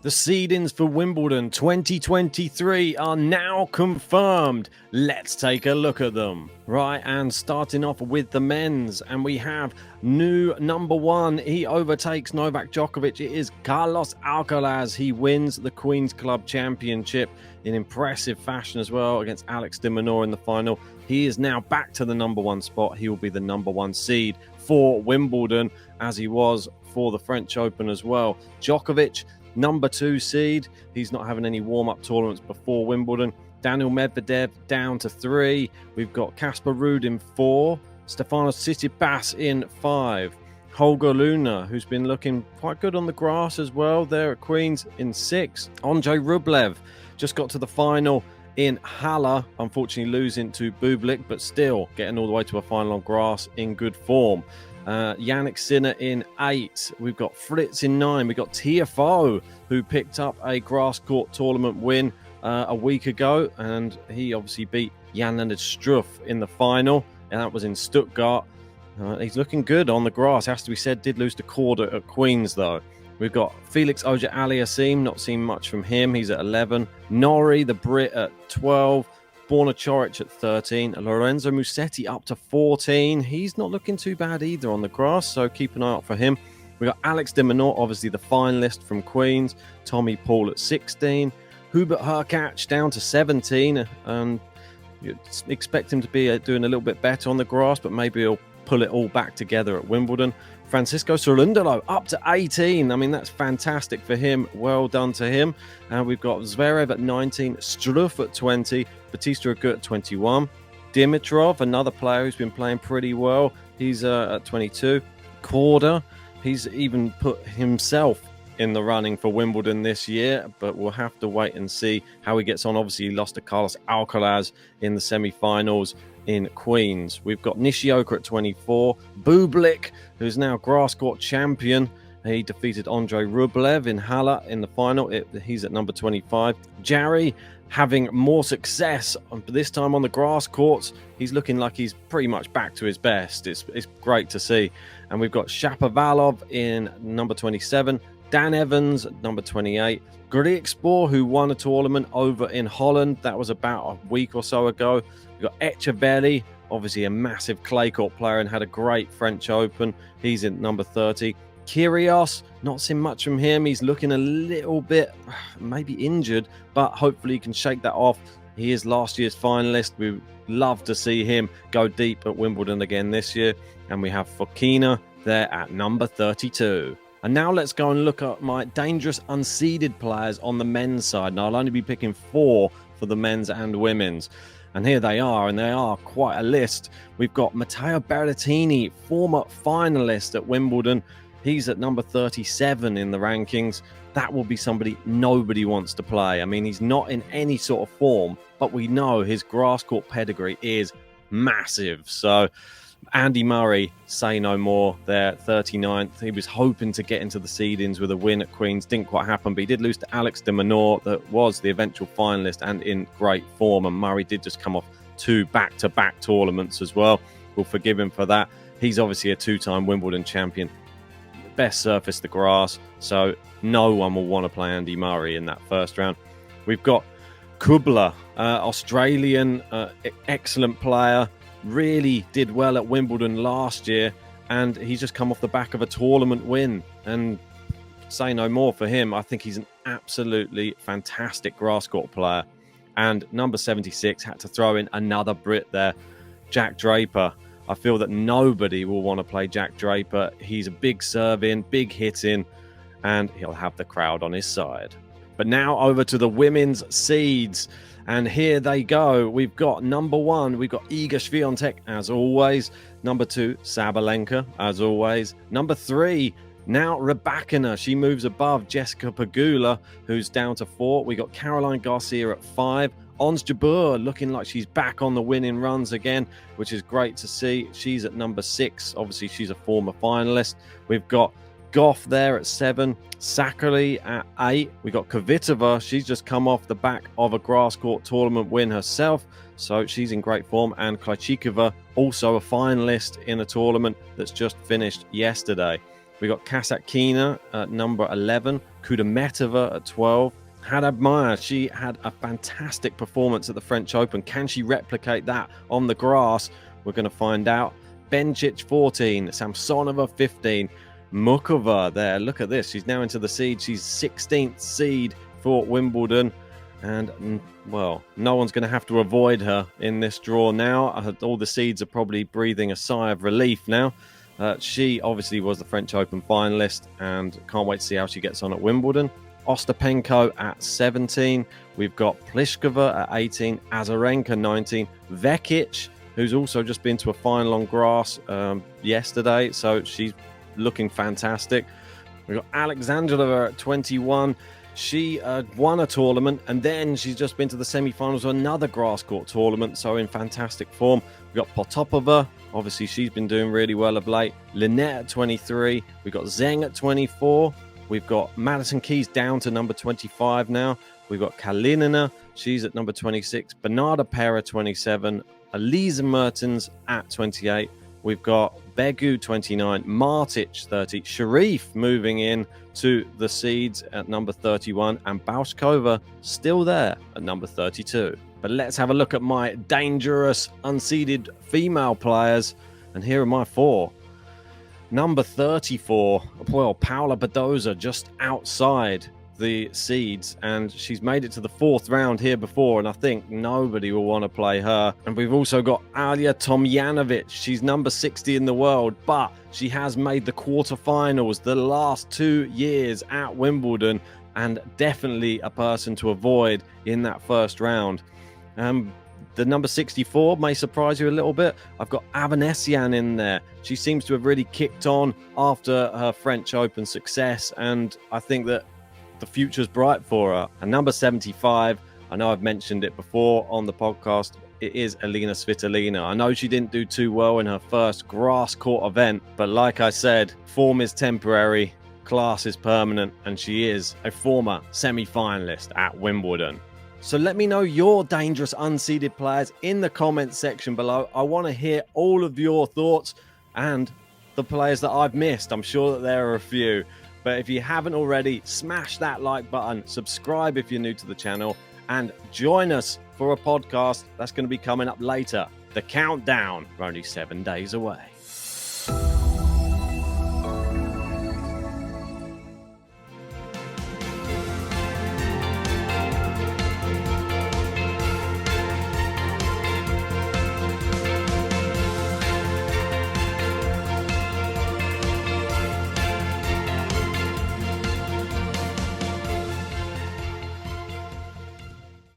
The seedings for Wimbledon 2023 are now confirmed. Let's take a look at them. Right, and starting off with the men's, and we have new number one. He overtakes Novak Djokovic. It is Carlos Alcaraz. He wins the Queen's Club Championship in impressive fashion as well against Alex de Minaur in the final. He is now back to the number one spot. He will be the number one seed for Wimbledon, as he was for the French Open as well. Djokovic, number two seed. He's not having any warm-up tournaments before Wimbledon. Daniel Medvedev down to 3. We've got Casper Ruud in 4. Stefanos Tsitsipas in 5. Holger Luna, who's been looking quite good on the grass as well there at Queen's, in 6. Andrei Rublev just got to the final in Halle, unfortunately losing to Bublik, but still getting all the way to a final on grass in good form. Yannick Sinner in 8. We've got Fritz in 9. We've got TFO, who picked up a grass court tournament win a week ago, and he obviously beat Jan-Lennard Struff in the final, and that was in Stuttgart. He's looking good on the grass, has to be said. Did lose to Korda at Queen's though. We've got Felix Auger-Aliassime, not seen much from him. He's at 11. Norrie, the Brit, at 12. Borna Coric at 13. Lorenzo Musetti up to 14. He's not looking too bad either on the grass, so keep an eye out for him. We've got Alex de Minaur, obviously the finalist from Queen's. Tommy Paul at 16. Hubert Hurkacz down to 17. And you expect him to be doing a little bit better on the grass, but maybe he'll pull it all back together at Wimbledon. Francisco Cerundolo up to 18. I mean, that's fantastic for him. Well done to him. And we've got Zverev at 19, Struff at 20, Batista Agut at 21. Dimitrov, another player who's been playing pretty well. He's at 22. Korda, he's even put himself in the running for Wimbledon this year, but we'll have to wait and see how he gets on. Obviously, he lost to Carlos Alcaraz in the semi-finals in Queen's. We've got Nishioka at 24. Bublik, who's now grass court champion. He defeated Andrei Rublev in Halle in the final. He's at number 25. Jarry having more success, this time on the grass courts. He's looking like he's pretty much back to his best. It's great to see. And we've got Shapovalov in number 27. Dan Evans at number 28. Griekspoor, who won a tournament over in Holland. That was about a week or so ago. We've got Echeverry, obviously a massive clay court player and had a great French Open. He's in number 30. Kyrgios, not seen much from him. He's looking a little bit maybe injured, but hopefully he can shake that off. He is last year's finalist. We love to see him go deep at Wimbledon again this year. And we have Fokina there at number 32. And now let's go and look at my dangerous unseeded players on the men's side. And I'll only be picking 4 for the men's and women's. And here they are, and they are quite a list. We've got Matteo Berrettini, former finalist at Wimbledon. He's at number 37 in the rankings. That will be somebody nobody wants to play. I mean, he's not in any sort of form, but we know his grass court pedigree is massive. So Andy Murray, say no more there, 39th. He was hoping to get into the seedings with a win at Queen's. Didn't quite happen, but he did lose to Alex de Minaur, that was the eventual finalist and in great form. And Murray did just come off 2 back-to-back tournaments as well. We'll forgive him for that. He's obviously a 2-time Wimbledon champion. Best surface, the grass, so no one will want to play Andy Murray in that first round. We've got Kubler, Australian, excellent player. Really did well at Wimbledon last year, and he's just come off the back of a tournament win. And say no more for him. I think he's an absolutely fantastic grass court player. And number 76, had to throw in another Brit there, Jack Draper. I feel that nobody will want to play Jack Draper. He's a big serve-in, big hit-in, and he'll have the crowd on his side. But now over to the women's seeds. And here they go. We've got number 1, we've got Iga Swiatek, as always. Number 2, Sabalenka, as always. Number 3, now Rybakina. She moves above Jessica Pegula, who's down to 4. We got Caroline Garcia at 5. Ons Jabeur looking like she's back on the winning runs again, which is great to see. She's at number 6. Obviously, she's a former finalist. We've got Goff there at 7. Sakari at 8. We got Kvitova. She's just come off the back of a grass court tournament win herself, so she's in great form. And Krejcikova, also a finalist in a tournament that's just finished yesterday. We got Kasatkina at number 11, Kudermetova at 12. Haddad Maia, she had a fantastic performance at the French Open. Can she replicate that on the grass? We're going to find out. Bencic 14, Samsonova 15, Mukova there. Look at this. She's now into the seed. She's 16th seed for Wimbledon. And, well, no one's going to have to avoid her in this draw now. All the seeds are probably breathing a sigh of relief now. She obviously was the French Open finalist and can't wait to see how she gets on at Wimbledon. Ostapenko at 17. We've got Pliskova at 18. Azarenka 19. Vekic, who's also just been to a final on grass yesterday, so she's looking fantastic. We've got Alexandrova at 21. She won a tournament, and then she's just been to the semi-finals of another grass court tournament, so in fantastic form. We've got Potapova. Obviously, she's been doing really well of late. Linette at 23. We've got Zheng at 24. We've got Madison Keys down to number 25 now. We've got Kalinina. She's at number 26. Bernarda Pera, 27. Elisa Mertens at 28. We've got Begu, 29. Martic, 30. Sharif moving in to the seeds at number 31. And Bauskova still there at number 32. But let's have a look at my dangerous unseeded female players. And here are my four. Number 34, well, Paula Badoza just outside the seeds, and she's made it to the fourth round here before, and I think nobody will want to play her. And we've also got Alia Tomljanovic. She's number 60 in the world, but she has made the quarterfinals the last 2 years at Wimbledon, and definitely a person to avoid in that first round. The number 64 may surprise you a little bit. I've got Avanesian in there. She seems to have really kicked on after her French Open success, and I think that the future's bright for her. And number 75, I know I've mentioned it before on the podcast, it is Elina Svitolina. I know she didn't do too well in her first grass court event, but like I said, form is temporary, class is permanent, and she is a former semi-finalist at Wimbledon. So let me know your dangerous unseeded players in the comments section below. I want to hear all of your thoughts and the players that I've missed. I'm sure that there are a few. But if you haven't already, smash that like button, subscribe if you're new to the channel, and join us for a podcast that's going to be coming up later. The Countdown. We're only 7 days away.